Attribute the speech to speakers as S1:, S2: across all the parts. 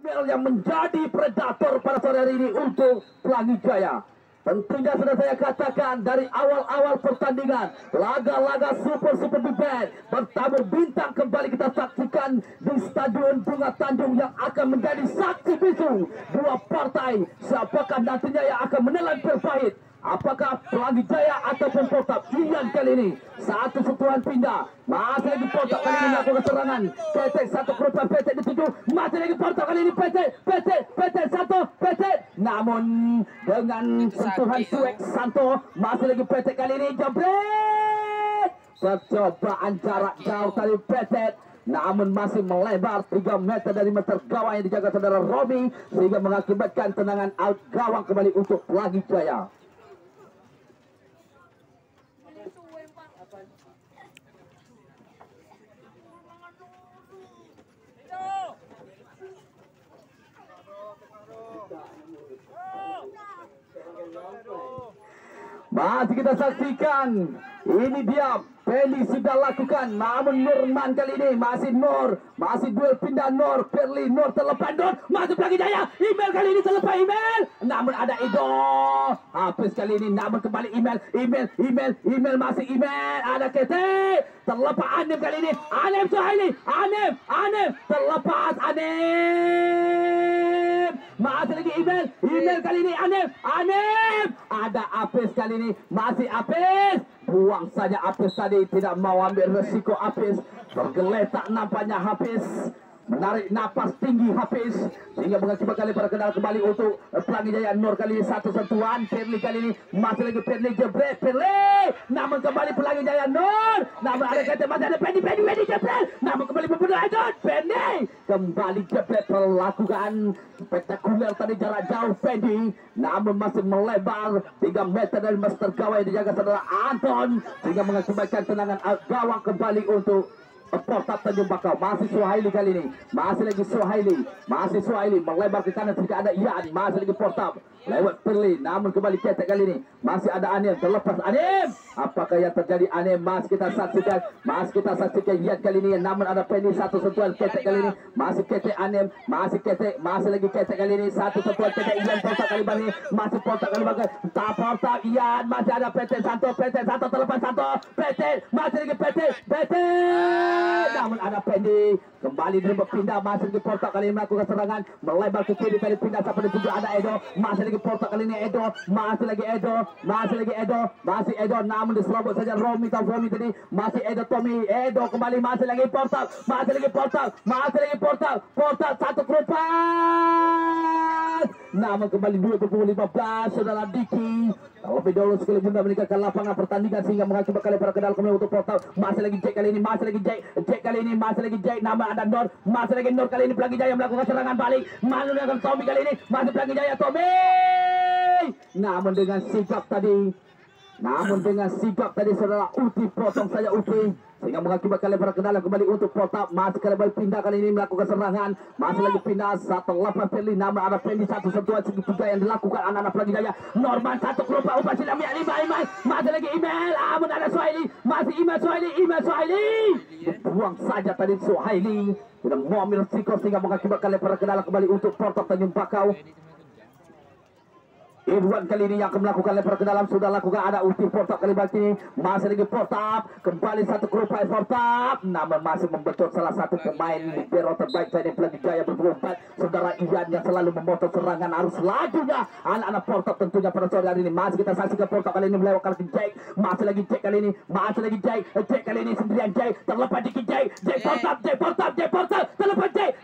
S1: yang menjadi predator pada sore hari ini untuk Pelangi Jaya. Tentunya sudah saya katakan dari awal-awal pertandingan, laga-laga super big band bertabur bintang kembali kita saksikan di Stadion Bunga Tanjung yang akan menjadi saksi bisu dua partai. Siapakah nantinya yang akan menelan terpahit? Apakah Pelangi Jaya ataupun Portab? Ian kali ini satu sentuhan pindah, masih lagi Portab kali ini melakukan serangan. PT satu kerupa PT dituju, masih lagi Portab kali ini PT satu PT. Namun dengan sentuhan Suek Santo, masih lagi PT kali ini jebret. Percobaan jarak jauh tadi PT, namun masih melebar 3 meter dari meter gawang yang dijaga saudara Robi, sehingga mengakibatkan tendangan out gawang kembali untuk Pelangi Jaya. Masih kita saksikan, ini dia Feli sudah lakukan, namun Nurman kali ini masih duel pindah Perli terlepas masih Pelangi Jaya, Email kali ini terlepas Email, namun ada Edo habis kali ini, namun kembali Email masih Email, ada Kete terlepas Anem kali ini, Anem Suhaili, Anem terlepas Anem, masih lagi Email kali ini Anem ada Apis kali ini, masih Apis, buang saja Apis tadi, tidak mau ambil resiko Apis, bergeletak nampaknya Hafiz, menarik napas tinggi Hafiz, sehingga mengakibatkan lebar kendal kembali untuk Pelangi Jaya. Nur kali ini satu sentuhan, Perli kali ini masih lagi Perli jebret, namun kembali Pelangi Jaya Nur, namun ada kata masih ada Pendi jebret, namun kembali berbunuh Edot, Pendi kembali jebret, melakukan spektakuler tadi jarak jauh Pendi, namun masih melebar 3 meter dari master gawang yang dijaga saudara Anton, sehingga mengakibatkan tendangan gawang kembali untuk Portab Tanjung Bakau. Masih Suhaili kali ini, masih lagi Suhaili melebar ke kanan, tidak ada Ian, masih lagi Portab lewat Perli, namun kembali Ketek kali ini, masih ada Anem terlepas Anem, apakah yang terjadi Anem? Masih kita saksikan Ian kali ini, namun ada Penny satu sentuhan Ketek kali ini, masih Ketek Anem, masih lagi Ketek kali ini, satu sentuhan Ketek Ian, Portab kali ini, masih Portab kali ini, Portab Ian, masih ada PT Santo terlepas Santo, PT masih lagi PT, namun ada Pendi kembali dribble pindah, masih lagi Portab kali ini melakukan serangan, melebar ke kiri, Pendi pindah sampai di tujuh, ada Edo, masih lagi Portab kali ini Edo, masih Edo, namun diserobot saja Romi tadi, masih Edo Tommy, Edo kembali, masih lagi Portab, Portab satu kerupat, namun kembali 2:15 saudara Diki, lebih dahulu sekali bunda meninggalkan lapangan pertandingan, sehingga mengakibatkan lebar ke dalam kembali untuk Portab, masih lagi Jack kali ini, nama ada Nur, masih lagi Nur kali ini, Pelangi Jaya melakukan serangan balik, menggunakan Tommy kali ini, masih Pelangi Jaya Tommy, namun dengan sigap tadi saudara Uti potong saja Uti, sehingga mengakibatkan lebar ke dalam kembali untuk Portab, masih kembali pindah kali ini melakukan serangan, masih lagi pindah satu lepas Perli, namun ada Pendi satu sentuhan segitiga yang dilakukan anak-anak Pelangi Jaya, Norman satu kelompok upah silam ya 5, masih lagi Email, namun ada Suhaili, masih Email Suhaili, buang saja tadi Suhaili, tidak mau ambil risiko, sehingga mengakibatkan lebar ke dalam kembali untuk Portab Tanjung Bakau. Irwan kali ini yang akan melakukan lebar ke dalam, sudah lakukan, ada Uti Portab kali ini, masih lagi Portab, kembali satu kerupai Portab, namun masih membecot salah satu pemain libero terbaik dari Pelangi Jaya berempat, saudara Ian yang selalu memotong serangan arus lajunya anak-anak Portab tentunya pada sore hari ini. Masih kita saksikan Portab kali ini melewatkan Jack, masih lagi Jack kali ini, Jack kali ini sendirian, Jack terlepas dikit, Jack Portab terlepas Jack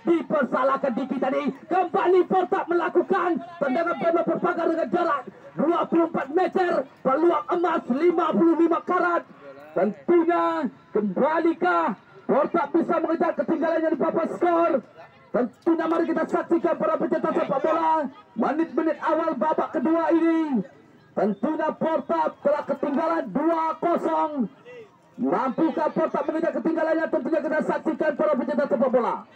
S1: dipersalahkan dikit tadi, kembali Portab melakukan tendangan bebas berpagar dengan jarak 24 meter, peluang emas 55 karat. Tentunya kembalikah Portab bisa mengejar ketinggalannya di papan skor? Tentunya mari kita saksikan para pecinta sepak bola menit-menit awal babak kedua ini. Tentunya Portab telah ketinggalan 2-0. Mampukah Portab mengejar ketinggalannya? Tentunya kita saksikan para pecinta sepak bola.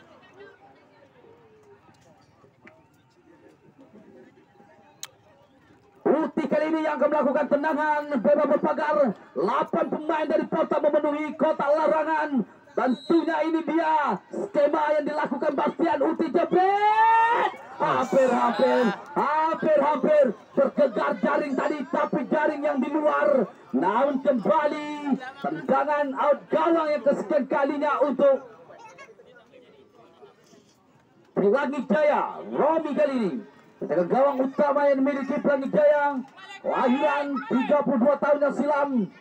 S1: Uti kali ini yang akan melakukan tendangan bebas berpagar. 8 pemain dari Porta memenuhi kotak larangan. Tentunya ini dia skema yang dilakukan Bastian Uti jebret. Hampir terkejar jaring tadi, tapi jaring yang di luar. Namun kembali tendangan out gawang yang kesekian kalinya untuk Pelangi Jaya. Romi kali ini penjaga gawang utama yang dimiliki Pelangi Jaya, lahiran 32 tahun yang silam.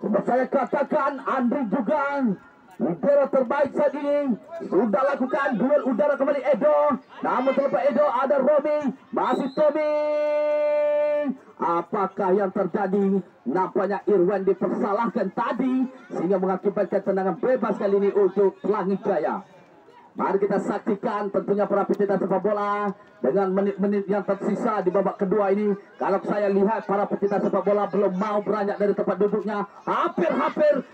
S1: Coba saya katakan Andri juga libero terbaik saat ini. Sudah lakukan duel udara kembali Edo. Namun terlepas Edo ada Romi, masih Tommy. Apakah yang terjadi? Nampaknya Irwan dipersalahkan tadi sehingga mengakibatkan tendangan bebas kali ini untuk Pelangi Jaya. Mari kita saksikan tentunya para pecinta sepak bola dengan menit-menit yang tersisa di babak kedua ini. Kalau saya lihat para pecinta sepak bola belum mau beranjak dari tempat duduknya. Hampir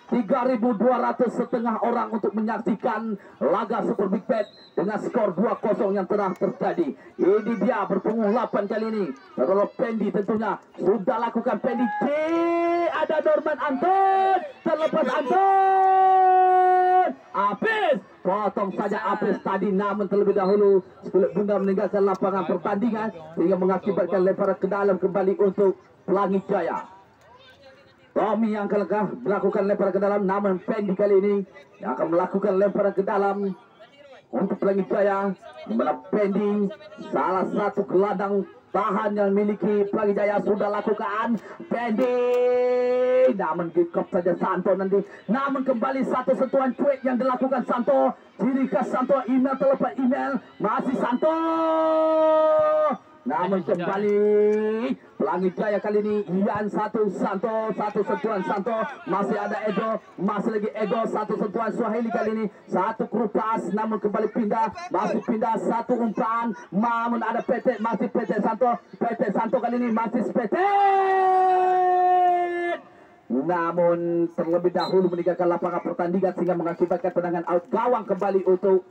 S1: 3.200 setengah orang untuk menyaksikan laga Super Big Bet dengan skor 2-0 yang telah terjadi. Ini dia berpunggung 8 kali ini. Kalau Pendi tentunya sudah lakukan Pendi. Ada Norman Anton, terlepas Anton. Habis. Potong saja Apes tadi, namun terlebih dahulu Kulit Bunda meninggalkan lapangan pertandingan sehingga mengakibatkan lemparan ke dalam kembali untuk Pelangi Jaya. Tommy yang akan melakukan lemparan ke dalam, namun Pendi kali ini yang akan melakukan lemparan ke dalam untuk Pelangi Jaya. Di mana Pendi salah satu gelandang tahan yang miliki Pelangi Jaya sudah lakukan Pendi, namun kikop saja Santo nanti. Namun kembali satu sentuhan cuek yang dilakukan Santo. Ciri khas Santo, email terlepas email masih Santo. Namun kembali Pelangi Jaya kali ini Ian satu Santo, satu sentuhan Santo, masih ada Edo, masih lagi Edo, satu sentuhan Suhaili kali ini, satu kerupas, namun kembali pindah, masih pindah, satu umpan, namun ada PT, masih PT Santo kali ini masih PT. Namun terlebih dahulu meninggalkan lapangan pertandingan sehingga mengakibatkan tendangan out gawang kembali untuk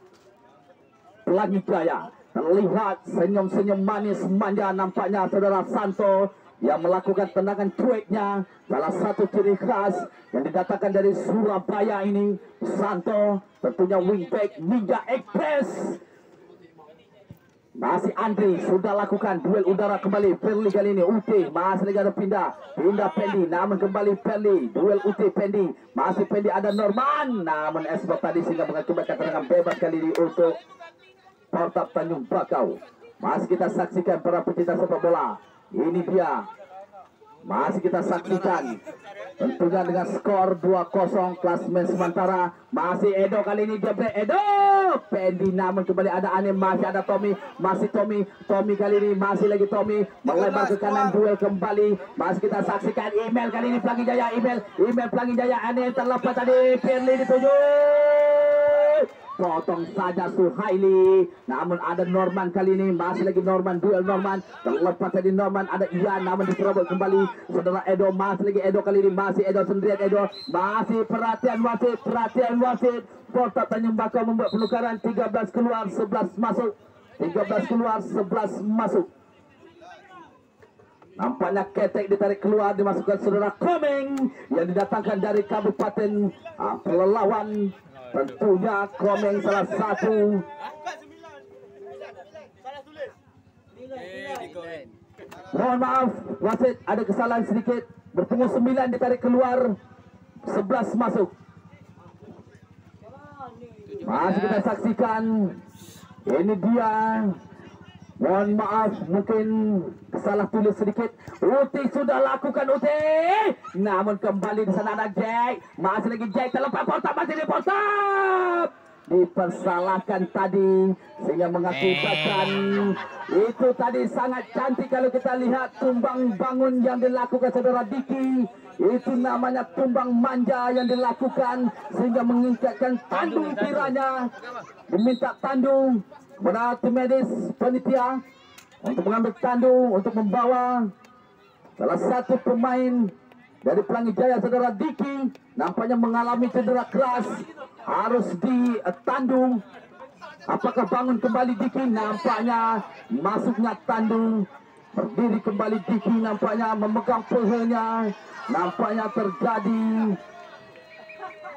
S1: Pelangi Jaya. Terlihat senyum-senyum manis manja nampaknya saudara Santo yang melakukan tendangan cueknya. Salah satu ciri khas yang didatangkan dari Surabaya ini. Santo tentunya wingback Ninja Express. Masih Andri sudah lakukan duel udara kembali. Perli kali ini UT masih lagi ada pindah Pendi, namun kembali Perli duel UT Pendi, masih Pendi ada Norman, namun Esbot tadi sehingga mengakibatkan tendangan bebas kali ini untuk Porta Tanjung Bakau. Masih kita saksikan para pecinta sepak bola. Ini dia. Masih kita saksikan. Tentunya dengan skor 2-0 klasmen sementara. Masih Edo kali ini jebret Edo. Pendi namun kembali ada Anem, masih ada Tommy. Masih Tommy kali ini masih lagi Tommy melebar ke kanan, duel kembali. Masih kita saksikan email kali ini Pelangi Jaya, email Pelangi Jaya. Anem terlepas tadi, Pirli dituju. Potong saja Suhaili, namun ada Norman kali ini, masih lagi Norman, duel Norman, terlepas tadi Norman, ada Ian, namun diserobot kembali saudara Edo, masih lagi Edo kali ini, masih Edo sendirian Edo, masih perhatian wasit. Porta Tanjung Bakau membuat penukaran, 13 keluar 11 masuk, 13 keluar 11 masuk. Nampaknya ketek ditarik keluar, dimasukkan saudara Komeng yang didatangkan dari Kabupaten Pelelawan. Tentunya Komeng salah satu. Mohon maaf wasit, ada kesalahan sedikit. Bertemu 9 ditarik keluar, 11 masuk. Masih kita saksikan. Ini dia. Mohon maaf, mungkin salah tulis sedikit. Uti sudah lakukan Uti. Namun kembali di sana ada Jack. Masih lagi Jack terlepas Porta, masih di Porta. Dipersalahkan tadi sehingga mengakibatkan itu tadi sangat cantik kalau kita lihat tumbang bangun yang dilakukan saudara Diki. Itu namanya tumbang manja yang dilakukan sehingga menginjakkan tandung tiranya. Diminta tandung kepada tim medis panitia untuk mengambil tandung untuk membawa salah satu pemain dari Pelangi Jaya saudara Diki, nampaknya mengalami cedera keras, harus ditandung. Apakah bangun kembali Diki? Nampaknya masuknya tandung Berdiri kembali Diki, nampaknya memegang pahanya. Nampaknya terjadi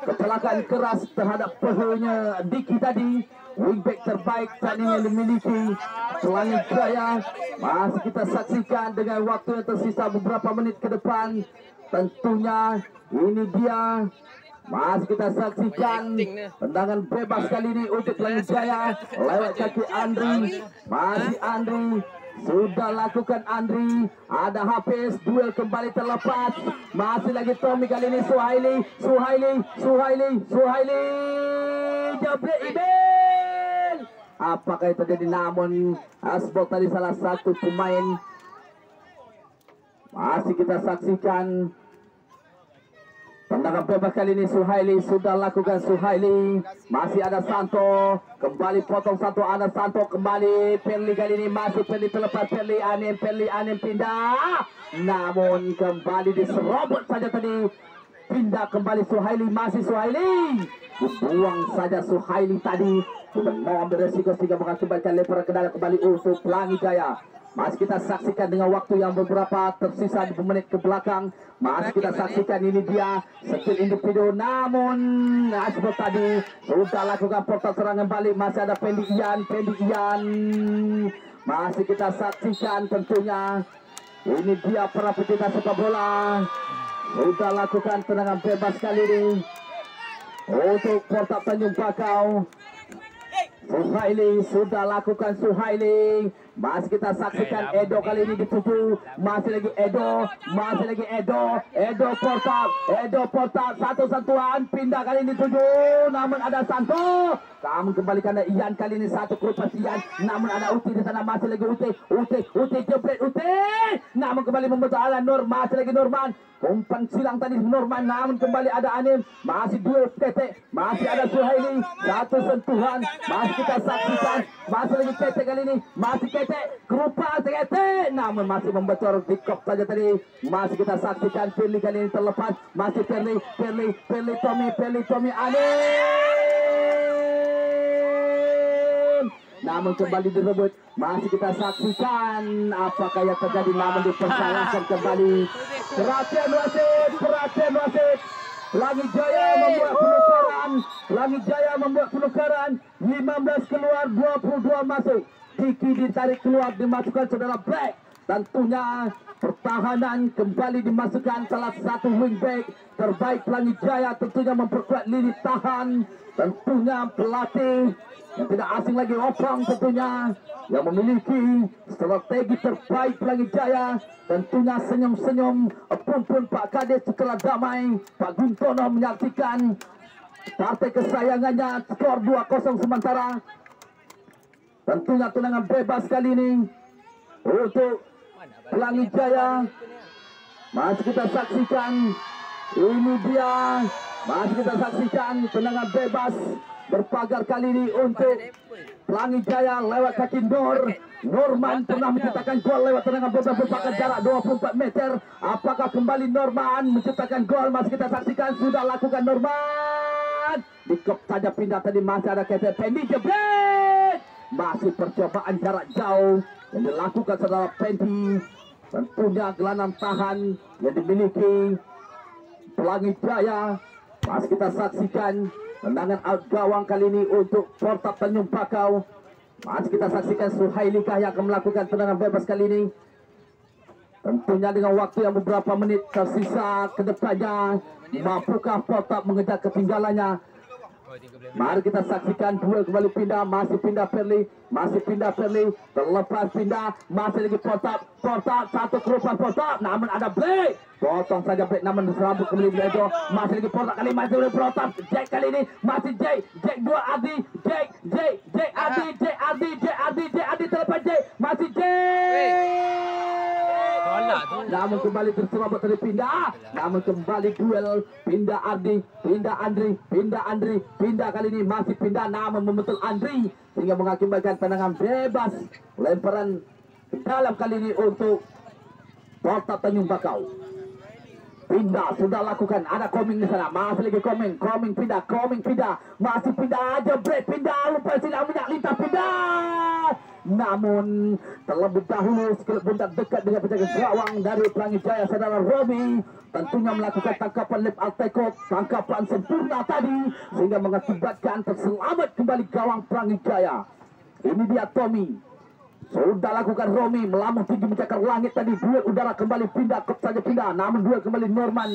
S1: kecelakaan keras terhadap pahanya Diki tadi. Wingback terbaik tadi yang dimiliki Pelangi Jaya. Masih kita saksikan dengan waktu yang tersisa beberapa menit ke depan. Tentunya ini dia. Masih kita saksikan tendangan bebas kali ini untuk Pelangi Jaya lewat kaki Andri. Masih Andri, sudah lakukan Andri. Ada Hafiz, duel kembali terlepas. Masih lagi Tommy kali ini. Suhaili jabrik Ibel. Apakah itu terjadi? Namun Asbol tadi salah satu pemain. Masih kita saksikan tendangan bebas kali ini. Suhaili sudah lakukan Suhaili. Masih ada Santo, kembali potong Santo, ada Santo kembali. Perli kali ini masih Perli terlepas. Perli Anem pindah. Namun kembali diserobot saja tadi. Pindah kembali Suhaili, masih Suhaili. Buang saja Suhaili tadi. Mau ambil resiko sehingga mengakibatkan lemparan ke dalam kembali untuk Pelangi Jaya. Masih kita saksikan dengan waktu yang beberapa tersisa di menit ke belakang. Masih kita saksikan ini dia skill individu. Namun Asbel tadi sudah lakukan portal serangan balik. Masih ada Pendi Ian. Masih kita saksikan tentunya. Ini dia para pecinta sepak bola. Sudah lakukan tendangan bebas kali ini untuk portal Tanjung Bakau. Suhaili sudah lakukan Suhaili. Masih kita saksikan Edo kali ini dituju. Masih lagi Edo portal satu sentuhan pindah kali ini dituju. Namun ada Santo. Namun kembalikan ada Ian kali ini satu kerupas Ian. Namun ada Uti di sana, masih lagi Uti jebret Uti. Namun kembali membentuk ala Nur, masih lagi Norman. Umpan silang tadi Norman, namun kembali ada Anim. Masih dua Tete, masih ada Suhaili. Satu sentuhan, masih kita saksikan. Masih lagi Tete kali ini, masih Tete, kerupa Tete. Namun masih membocor di kop saja tadi. Masih kita saksikan Perli kali ini terlepas. Masih Perli Tommy Anim. Namun kembali direbut. Masih kita saksikan apakah yang terjadi. Namun dipersalahkan kembali. Perhatian wasit. Pelangi Jaya membuat penukaran. 15 keluar, 22 masuk. Diki ditarik keluar, dimasukkan saudara Black. Tentunya pertahanan kembali dimasukkan salah satu wingback terbaik Pelangi Jaya. Tentunya memperkuat lini tahan. Tentunya pelatih yang tidak asing lagi, Opang tentunya, yang memiliki strategi terbaik Pelangi Jaya. Tentunya senyum-senyum pun Pak Kades setelah damai. Pak Guntono menyaksikan partai kesayangannya, skor 2-0 sementara. Tentunya tendangan bebas kali ini untuk Pelangi Jaya. Masih kita saksikan, ini dia. Masih kita saksikan tendangan bebas berpagar kali ini untuk Pelangi Jaya lewat kaki Norman pernah menciptakan gol lewat tendangan bebas berpagar jarak 24 meter. Apakah kembali Norman menciptakan gol? Masih kita saksikan, sudah lakukan Norman. Dikop saja pindah tadi, masih ada Kete Pendi jebret. Masih percobaan jarak jauh yang dilakukan saudara Pendi. Tentunya gelandang tahan yang dimiliki Pelangi Jaya. Masih kita saksikan tendangan out gawang kali ini untuk Portap Tanjung Bakau. Masih kita saksikan Suhaili kah yang akan melakukan tendangan bebas kali ini. Tentunya dengan waktu yang beberapa menit tersisa ke depannya, mampukah Portap mengejar ketinggalannya? Mari kita saksikan duel kembali pindah, masih pindah Perli, terlepas pindah, masih lagi Portap, satu kerupas Portap, namun ada Blake, potong saja Blake, namun diserambut kembali Edo, masih lagi Portap kali, masih lagi Portap, Jack kali ini, masih Jack 2 Adi, Jack Adi terlepas Jack, masih Jack. Namun kembali terserobot dari pindah. Namun kembali duel pindah Andri, pindah kali ini masih pindah, namun membetul Andri sehingga mengakibatkan tendangan bebas lemparan ke dalam kali ini untuk Portap Tanjung Bakau. Pindah sudah lakukan, ada Koming di sana, masih lagi Koming pindah, masih pindah aja Brett, pindah lupa silang minyak lintah pindah. namun terlebih dahulu skill pundak dekat dengan penjaga gawang dari Pelangi Jaya saudara Romi tentunya melakukan tangkapan lip altekot, tangkapan sempurna tadi sehingga mengakibatkan terselamat kembali gawang Pelangi Jaya. Ini dia Tommy, sudah lakukan Romi melambung tinggi mencakar langit tadi, duel udara kembali pindah, kop saja pindah, namun duel kembali Norman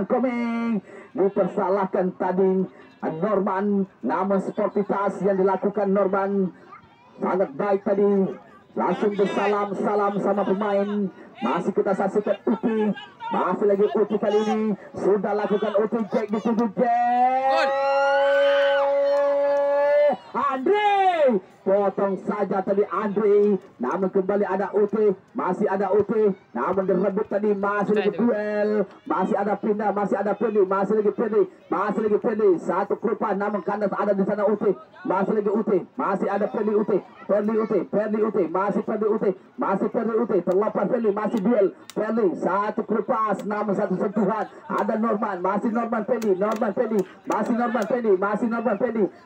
S1: Coming dipersalahkan tadi Norman, namun sportivitas yang dilakukan Norman sangat baik tadi, langsung bersalam sama pemain. Masih kita saksikan Uti, masih lagi Uti kali ini sudah lakukan Uti, Jack dituju Jack Andre, potong saja tadi Andre, namun kembali ada Uti, masih ada Uti, namun direbut tadi, masih lagi duel, masih ada pindah, masih ada Pendi, masih lagi Pendi, satu kerupan, namun kandas ada di sana Uti, masih lagi Uti, masih ada Pendi Uti, masih Pendi Uti, terlepas Pendi, masih duel, Pendi, satu kerupas, namun satu sentuhan, ada Norman, masih Norman Pendi,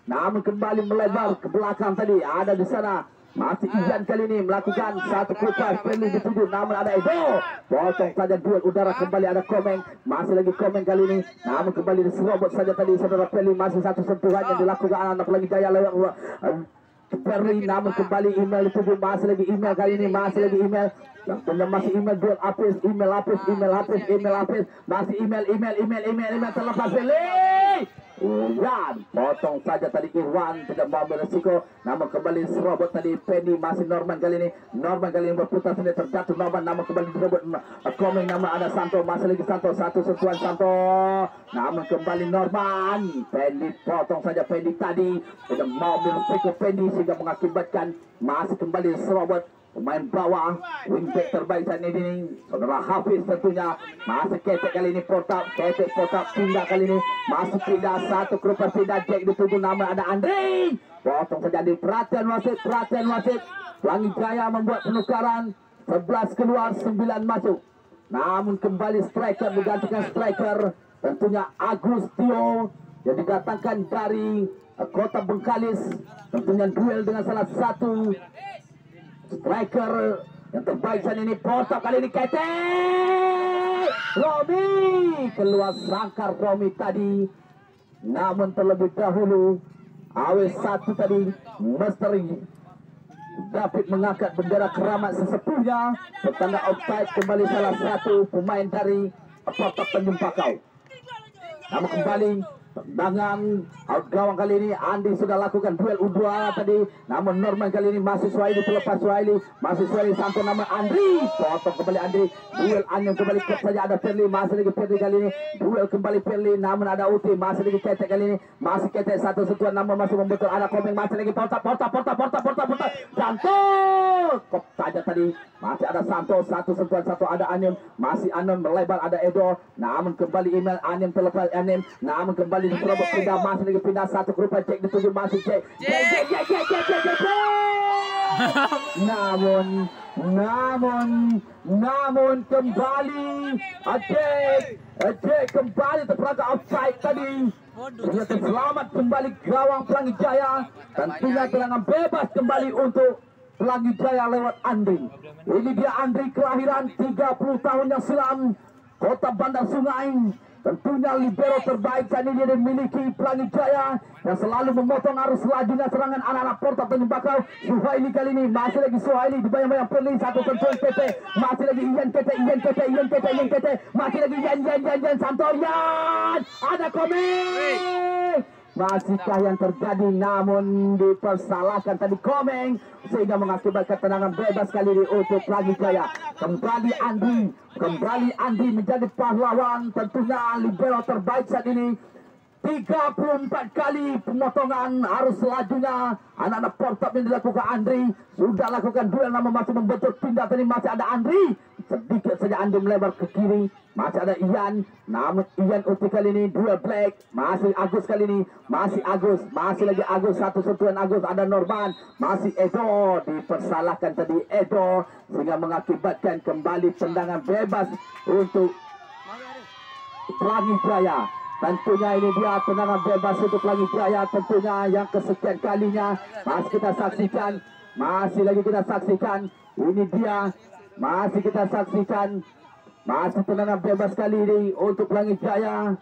S1: namun kembali melebar ke belakang tadi, ada di sana masih Ian kali ini melakukan satu kupas Pendi dituju, namun ada Edo, potong saja duel udara, kembali ada Komeng, masih lagi Komeng kali ini, namun kembali diserobot saja tadi saudara Pendi, masih satu sentuhan yang dilakukan anak Pelangi Jaya lewat Perli, namun kembali email dituju, masih lagi email kali ini, masih lagi email masih email duel Apis, masih email terlepas Pendi. Irwan, potong saja tadi Irwan, tidak mau beresiko, namun kembali serobot tadi Pendi, masih Norman kali ini berputar sendiri, terjatuh Norman, namun kembali dirobot Komeng, namun ada Santo, masih lagi Santo, satu sentuhan Santo, namun kembali Norman, Pendi potong saja Pendi tadi, tidak mau beresiko Pendi sehingga mengakibatkan masih kembali serobot pemain bawah, wingback terbaik saat ini saudara Hafiz tentunya, masih ketek kali ini, portap pindah kali ini, masih pindah satu kerupas pindah, Jack dituju, nama ada Andre, potong saja di perhatian wasit, Pelangi Jaya membuat penukaran, 11 keluar 9 masuk, namun kembali striker digantikan striker tentunya Agus Tio yang didatangkan dari Kota Bengkalis, tentunya duel dengan salah satu striker yang terbaik saat ini, potong kali ini Kete Romi, keluar sangkar Romi tadi, namun terlebih dahulu AW1 tadi Misteri David mengangkat bendera keramat sesepuhnya, bertanda offside, kembali salah satu pemain dari Portak Tanjung Pakau, namun kembali tendangan out gawang kali ini Andi sudah lakukan duel U2 tadi, namun Norman kali ini masih Suhaili, terlepas Suhaili sampai nama Andri, potong kembali Andri, duel Anyong kembali kep saja, ada Perli, masih lagi Perli kali ini, duel kembali Perli, namun ada Uti, masih lagi Ketek kali ini, masih Ketek satu sentuhan, namun masih membetul, ada Komeng, masih lagi porta Santo, kop saja tadi, masih ada Santo, satu sentuhan, satu ada Anyong, masih Anon melebar, ada Edo, namun kembali email Anyong terlepas Anyong, namun kembali diserobot pindah, masih lagi pindah satu kerupa, Jack dituju, masih Jack. Namun kembali Jack kembali terperangkap offside tadi. Ternyata selamat kembali gawang Pelangi Jaya. Tentunya tendangan bebas kembali untuk Pelangi Jaya lewat Andri. Ini dia Andri, kelahiran 30 tahun yang silam, Kota Bandar Sungai. Tentunya libero terbaik saat ini dimiliki Pelangi Jaya yang selalu memotong arus lajunya serangan anak-anak Portak Tanjung Pakau. Suhaili kali ini, masih lagi Suhaili dibayang-bayang Perli, satu sentuhan Kete, masih lagi Ian Kete, masih lagi Ian Santorian, ada Komeng. Masihkah yang terjadi, namun dipersalahkan tadi Komeng sehingga mengakibatkan tendangan bebas kali ini untuk Pelangi Jaya. Kembali Andi menjadi pahlawan, tentunya libero terbaik saat ini. 34 kali pemotongan arus lajunya anak-anak Portak yang dilakukan Andri, sudah lakukan duel, namun masih membentuk pindah tadi, masih ada Andri, sedikit saja Andri melebar ke kiri, masih ada Ian, namun Ian Uti kali ini duel Black, masih Agus kali ini, masih lagi Agus, satu sentuhan Agus, ada Norman, masih Edo, dipersalahkan tadi Edo sehingga mengakibatkan kembali tendangan bebas untuk Pelangi Jaya. Tentunya ini dia tendangan bebas untuk Pelangi Jaya, tentunya yang kesekian kalinya. Masih kita saksikan Masih lagi kita saksikan. Ini dia. Masih kita saksikan. Masih tendangan bebas kali ini untuk Pelangi Jaya.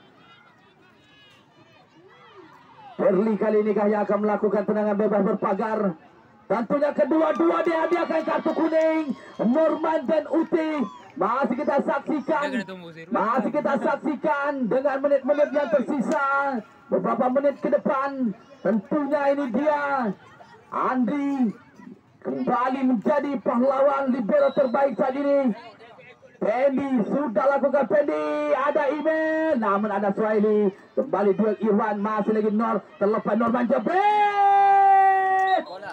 S1: Perli kali ini kah yang akan melakukan tendangan bebas berpagar. Tentunya kedua-dua dihadiahkan kartu kuning. Norman dan Uti. Masih kita saksikan dengan menit-menit yang tersisa. Beberapa menit ke depan. Tentunya ini dia Andri kembali menjadi pahlawan libero terbaik saat ini. Pendi sudah lakukan Pendi. Ada email. Namun ada Suhaili. Kembali duel Irwan. Masih lagi terlepas Norman jebret.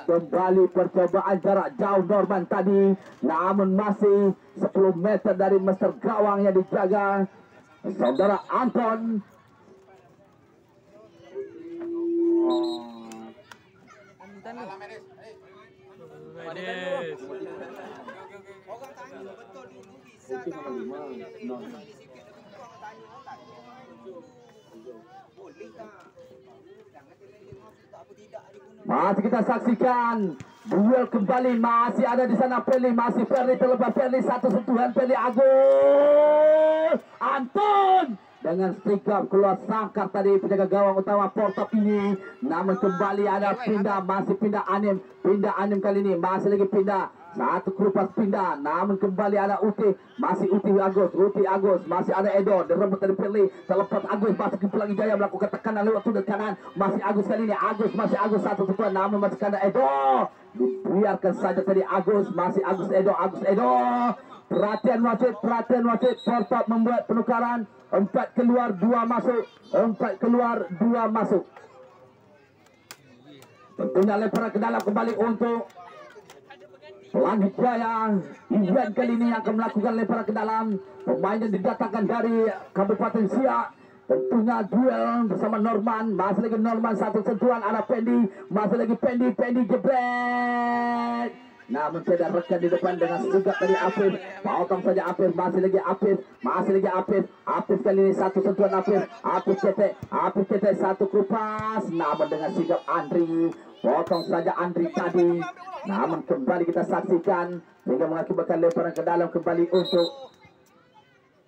S1: Kembali percobaan jarak jauh Norman tadi. Namun masih 10 meter dari master gawang yang dijaga saudara Anton. Masih kita saksikan duel kembali. Masih ada di sana Perli. Masih Perli terlepas Perli. Satu sentuhan Perli. Agus Anton dengan sikap keluar sangkar tadi penjaga gawang utama Portop ini. Namun kembali ada pindah. Masih pindah Anim. Pindah Anim kali ini. Masih lagi pindah. Satu kelupas pindah. Namun kembali ada Uti. Masih Uti Agus. Uti Agus. Masih ada Edo. Direbut dari Perli. Terlepas Agus. Masih ke Pelangi Jaya melakukan tekanan lewat sudut kanan. Masih Agus kali ini. Agus. Masih Agus satu sentuhan. Namun masih ada Edo. Dibiarkan saja tadi Agus. Masih Agus Edo. Agus Edo. Perhatian wasit. Portop membuat penukaran. 4 keluar 2 masuk. 4 keluar 2 masuk. Tentunya lemparan ke dalam kembali untuk Pelangi Jaya. Event kali ini akan melakukan lemparan ke dalam. Pemain yang didatangkan dari Kabupaten Siak. Tentunya duel bersama Norman. Masih lagi Norman satu sentuhan. Ada Pendi. Masih lagi Pendi. Pendi jebret. Namun tidak rekan di depan dengan sigap dari Afif. Potong saja Afif. Masih lagi Afif. Afif kali ini satu sentuhan Afif. Afif cetek satu kupas. Namun dengan sigap Andri. Potong saja Andri tadi. Namun kembali kita saksikan sehingga mengakibatkan lemparan ke dalam kembali untuk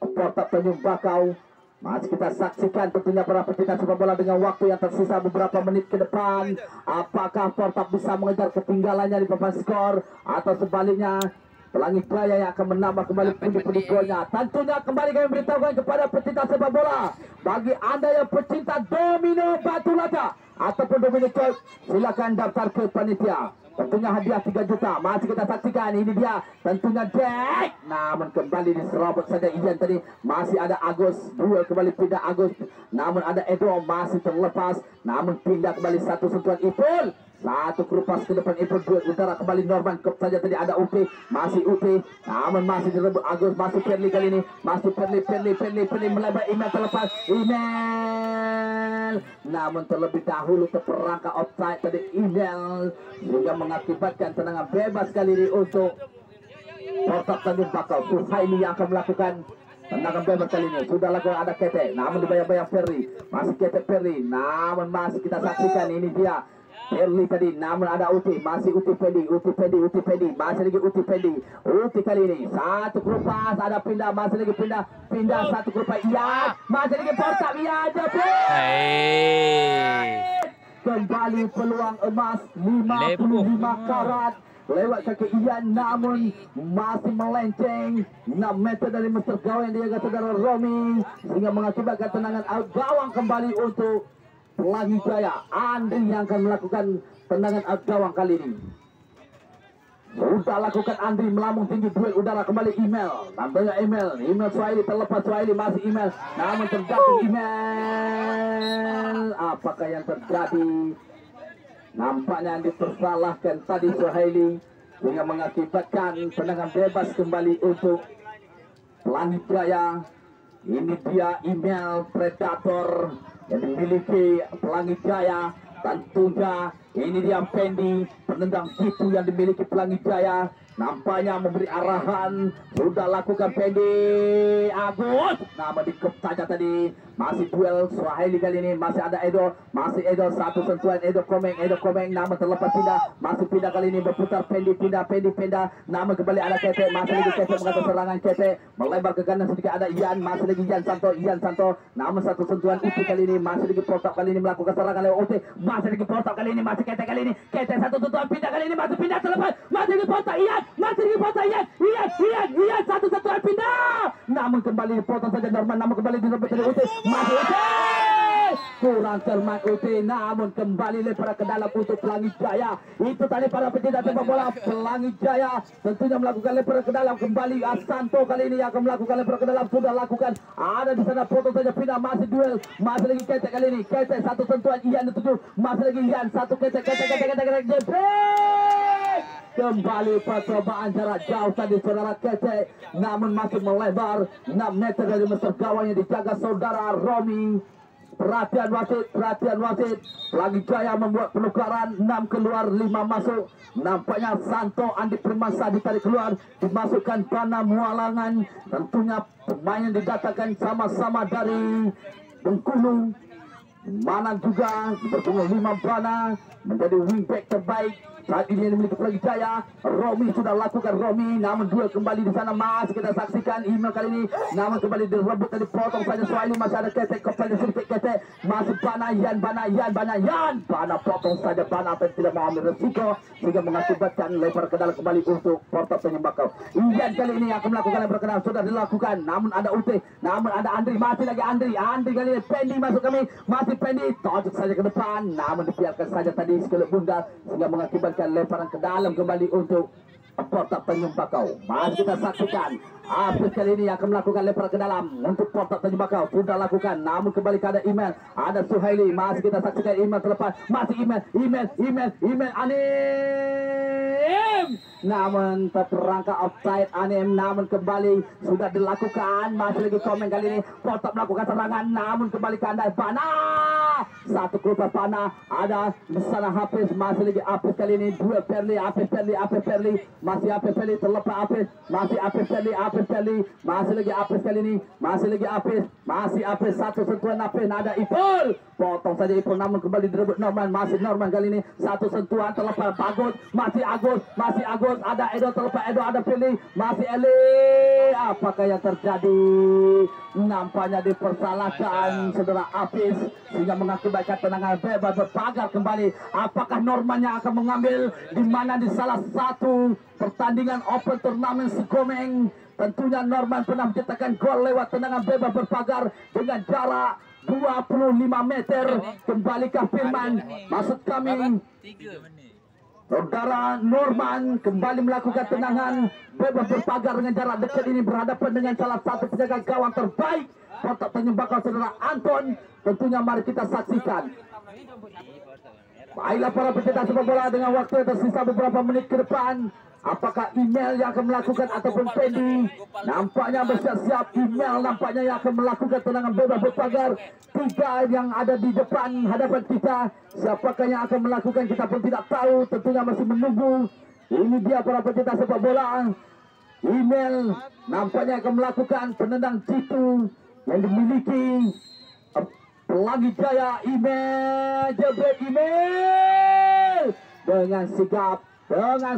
S1: Portop Tanjung Bakau. Masih kita saksikan tentunya para pecinta sepak bola dengan waktu yang tersisa beberapa menit ke depan. Apakah Portop bisa mengejar ketinggalannya di papan skor atau sebaliknya Pelangi Jaya yang akan menambah kembali pundi-pundi golnya. Tentunya kembali kami beritahukan kepada pecinta sepak bola, bagi anda yang pecinta domino batu lata ataupun domino coy, silakan daftar ke panitia. Tentunya hadiah 3 juta. Masih kita saksikan. Ini dia. Tentunya Jack. Namun kembali diserobot saja Ian tadi. Masih ada Agus. Duel kembali pindah Agus. Namun ada Edo. Masih terlepas. Namun pindah kembali satu sentuhan Ipul. Satu kerupas ke depan Ipul. Duel udara kembali Norman. Kep saja tadi ada Uti. Masih Uti. Namun masih direbut Agus. Masih Perli kali ini. Masih Perli melebar. Email terlepas. Email. Namun terlebih dahulu terperangkap offside tadi Email. Sehingga mengakibatkan tendangan bebas kali ini untuk Portop Tanjung Bakau. Suhaili yang akan melakukan tendangan bebas kali ini. Sudah lakukan ada Kete. Namun dibayang-bayang Perli. Masih Kete Perli. Namun masih kita saksikan ini dia Perli tadi. Namun ada Uti. Masih Uti Pendi. Masih lagi Uti Pendi. Uti kali ini. Satu kerupas. Ada pindah. Masih lagi pindah. Satu kerupas. Iya. Masih lagi Portop. Iya. Kembali peluang emas 55 karat lewat kaki Ian, namun masih melenceng 6 meter dari Mr. Gawang yang dijaga saudara Romi, sehingga mengakibatkan tendangan out gawang kembali untuk Pelangi Jaya. Andri yang akan melakukan tendangan out gawang kali ini. Sudah lakukan Andri melambung tinggi, duel udara kembali Email. Tampaknya Email Suhaili terlepas, Suhaili masih Email. Namun terjatuh Email. Apakah yang terjadi? Nampaknya yang dipersalahkan tadi Suhaili, sehingga mengakibatkan tendangan bebas kembali untuk Pelangi Jaya. Ini dia Email Predator yang dimiliki Pelangi Jaya. Tentunya Ini dia Pendi, penendang jitu yang dimiliki Pelangi Jaya. Nampaknya memberi arahan. Sudah lakukan Pendi. Agus. Nama dikep saja tadi. Masih duel Swahili kali ini. Masih ada Edo. Masih Edo. Satu sentuhan Edo Komeng. Edo Komeng. Nama terlepas pindah. Masih pindah kali ini. Berputar Pendi. Pindah. Pendi. Pindah. Nama kembali ada Kete. Masih lagi Kete mengatur serangan Kete. Melebar ke kanan sedikit ada Ian. Masih lagi Ian Santo. Ian Santo. Nama satu sentuhan Uti kali ini. Masih lagi protap kali ini melakukan serangan lewat Uti. Masih lagi protap kali ini. Masih Kete kali ini. Kete satu sentuhan pindah kali ini. Masih pindah terlepas. Masih lagi protap Ian. Masih lagi protap Ian. Ian satu sentuhan pindah. Namun kembali potong saja Norman. Namun kembali direbut dari Uti. Masih Uti. Kurang cermat Uti. Namun kembali lempar ke dalam untuk Pelangi Jaya. Itu tadi para pecinta sepak bola Pelangi Jaya. Tentunya melakukan lempar ke dalam kembali. Santo kali ini akan melakukan lempar ke dalam. Sudah lakukan. Ada di sana potong saja pindah. Masih duel. Masih lagi Kete kali ini. Kete satu sentuhan Ian dituju. Masih lagi Ian satu Kete. Kembali percobaan jarak jauh tadi saudara Kete. Namun masih melebar 6 meter dari mesir gawang yang dijaga saudara Romi. Perhatian wasit. Pelangi Jaya membuat penukaran 6 keluar 5 masuk. Nampaknya Santo Andi Permasa ditarik keluar. Dimasukkan Bana Mualangan. Tentunya pemain yang didatakan sama-sama dari Bengkulu. Mana juga bertemu 5 Bana menjadi wingback terbaik saat ini yang dimiliki Pelangi Jaya. Romi sudah lakukan Romi. Namun duel kembali di sana. Masih kita saksikan email kali ini. Namun kembali direbut tadi potong saja soal ini. Masih ada Kete. Kop saja sedikit Kete. Masih Bana Yan. Bana potong saja Bana. Tapi tidak mau ambil resiko. Sehingga mengakibatkan lebar ke dalam kembali untuk Porta Penyembakau. Yan kali ini akan melakukan lebar ke dalam. Sudah dilakukan. Namun ada Ute. Namun ada Andri. Masih lagi Andri. Andri kali ini. Pendi masuk kami. Masih Pendi. Tojok saja ke depan. Namun dibiarkan saja tadi sekelip bundar. Sehingga mengakibatkan lemparan ke dalam kembali untuk Porta Penyembakau. Mari kita saksikan Apis kali ini akan melakukan lemparan ke dalam untuk Porta Penyembakau. Sudah lakukan. Namun kembali ke ada email. Ada Suhaili. Masih kita saksikan email terlepas. Masih email Anim. Namun terperangkap offside Anim. Namun kembali sudah dilakukan. Masih lagi komen kali ini. Porta melakukan serangan. Namun kembali ke anda Bana. Satu keluar Bana. Ada di sana Hafiz. Masih lagi Apis kali ini. Dua Perli. Apis Perli. Masih Apis Perli terlepas Apis. Masih Apis Perli. Masih lagi Apis kali ini. Masih Apis. Satu sentuhan Apis. Ada Ipul. Potong saja Ipul. Namun kembali direbut Norman. Masih Norman kali ini. Satu sentuhan terlepas Bagus. Masih Agus. Ada Edo terlepas Edo. Ada Pilih. Masih Eli. Apakah yang terjadi? Nampaknya dipersalahkan saudara Apis. Sehingga mengakibatkan tendangan bebas berpagar kembali. Apakah Norman yang akan mengambil? Di mana di salah satu pertandingan Open Turnamen Sigomeng. Tentunya Norman pernah menciptakan gol lewat tendangan bebas berpagar dengan jarak 25 meter. Kembalikah Firman? Maksud kami saudara Norman kembali melakukan tendangan bebas berpagar dengan jarak dekat ini berhadapan dengan salah satu penjaga gawang terbaik Porta Penyembakau saudara Anton. Tentunya mari kita saksikan. Baiklah para pecinta sepak bola, dengan waktu yang tersisa beberapa menit ke depan. Apakah email yang akan melakukan ataupun Pendi? Nampaknya bersiap-siap. Email nampaknya yang akan melakukan tendangan bebas berpagar. 3 yang ada di depan hadapan kita. Siapakah yang akan melakukan kita pun tidak tahu. Tentunya masih menunggu. Ini dia para pecinta sepak bola. Email nampaknya akan melakukan penendang jitu yang dimiliki Pelangi Jaya. Email jebret email dengan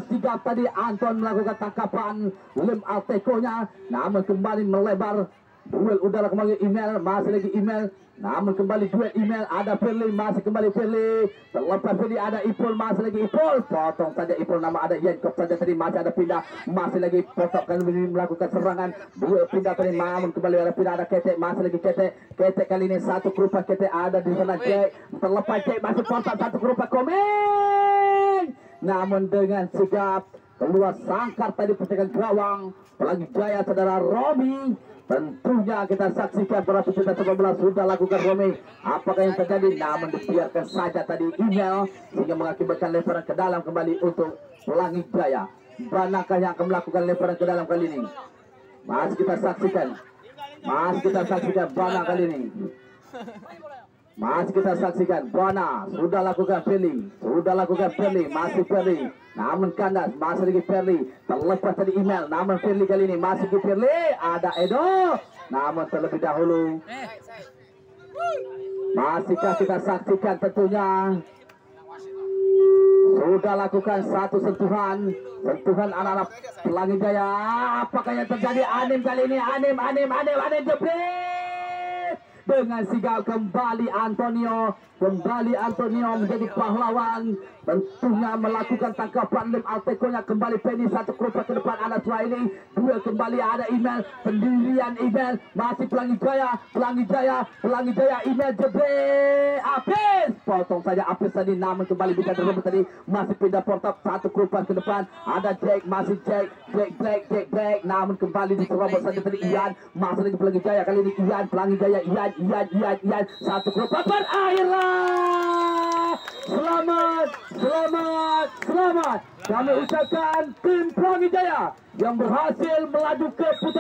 S1: sigap tadi Anton melakukan tangkapan Lim Alteco-nya. Namun kembali melebar. Duel udara kembali email. Masih lagi email. Namun kembali duel email. Ada Firly. Masih kembali Firly. Terlepas Firly ada Ipul. Masih lagi Ipul. Potong saja Ipul. Nama ada Yankov saja tadi. Masih ada pindah. Masih lagi potong kali ini melakukan serangan. Duel pindah tadi. Namun kembali ada pindah. Ada Kete. Masih lagi Kete. Kete kali ini satu kerupa Kete ada di sana. Cek. Terlepas Cek. Masih potong satu kerupa Komeng. Namun dengan sigap keluar sangkar tadi penjaga gawang Pelangi Jaya saudara Romi. Tentunya kita saksikan para pecinta sepak bola sudah lakukan Romi. Apakah yang terjadi? Namun dibiarkan saja tadi email sehingga mengakibatkan lemparan ke dalam kembali untuk Pelangi Jaya. Manakah yang akan melakukan lemparan ke dalam kali ini? Masih kita saksikan. Bana kali ini. Masih kita saksikan Buana sudah lakukan Perli, masih Perli, namun kandas masih lagi Perli, terlepas tadi email, namun Perli kali ini masih lagi Perli, ada Edo, namun terlebih dahulu masihkah kita saksikan tentunya sudah lakukan satu sentuhan anak-anak Pelangi Jaya. Apakah yang terjadi? Anim kali ini, Anim jebret dengan sigap kembali Antonio menjadi pahlawan, tentunya melakukan tangkapan lim Alteconya. Kembali Penny, satu kelompok ke depan anak tua ini, dua kembali ada email, pendirian email, masih Pelangi Jaya email jebret, Apis potong saja Apis tadi, namun kembali bisa direbut tadi, masih pindah portap, satu kelompok ke depan ada Jack, masih Jack, namun kembali diserobot saja tadi Ian, masih lagi Pelangi Jaya kali ini Ian, Pelangi Jaya Ian, satu kelompok akhirlah. Selamat kami ucapkan tim Pelangi Jaya yang berhasil melaju ke putaran